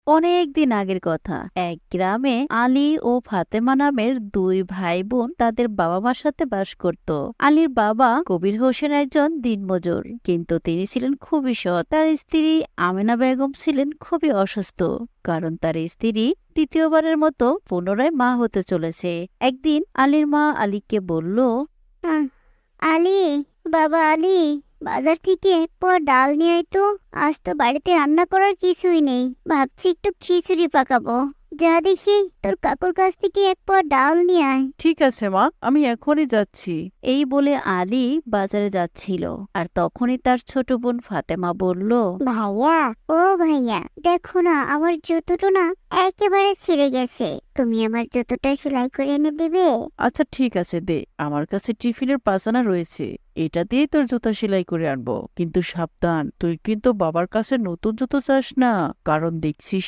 অনেক দিন আগের কথা। এক গ্রামে আলী ও ফাতেমা নামের দুই ভাই বোন তাদের বাবা মার সাথে বাস করত। আলীর বাবা কবির হোসেন একজন দিনমজুর, কিন্তু তিনি ছিলেন খুবই সৎ। তার স্ত্রী আমেনা বেগম ছিলেন খুবই অসুস্থ, কারণ তার স্ত্রী তৃতীয়বারের মতো পুনরায় মা হতে চলেছে। একদিন আলীর মা আলীকে বলল, আহ, আলী, বাবা আলী, বাজার থেকে এক পোয়া ডাল নিয়ে আয় তো। আজ তো বাড়িতে রান্না করার কিছুই নেই, ভাবছি একটু খিচুড়ি পাকাবো। যা দেখি তোর কাকুর কাছ থেকে এক পোয়া ডাল নিয়ে আয়। ঠিক আছে মা, আমি এখনই যাচ্ছি। এই বলে আলী বাজারে যাচ্ছিল, আর তখনই তার ছোট বোন ফাতেমা বলল, ভাইয়া, ও ভাইয়া, দেখো না আমার জুতোটা না একেবারে ছিঁড়ে গেছে। তুমি আমার জুতোটা সেলাই করে এনে দেবে? আচ্ছা ঠিক আছে, দে। আমার কাছে টিফিনের পাজানা রয়েছে, এটা দিয়েই তোর জুতা সেলাই করে আনবো। কিন্তু সাবধান, তুই কিন্তু বাবার কাছে নতুন জুতো চাস না, কারণ দেখছিস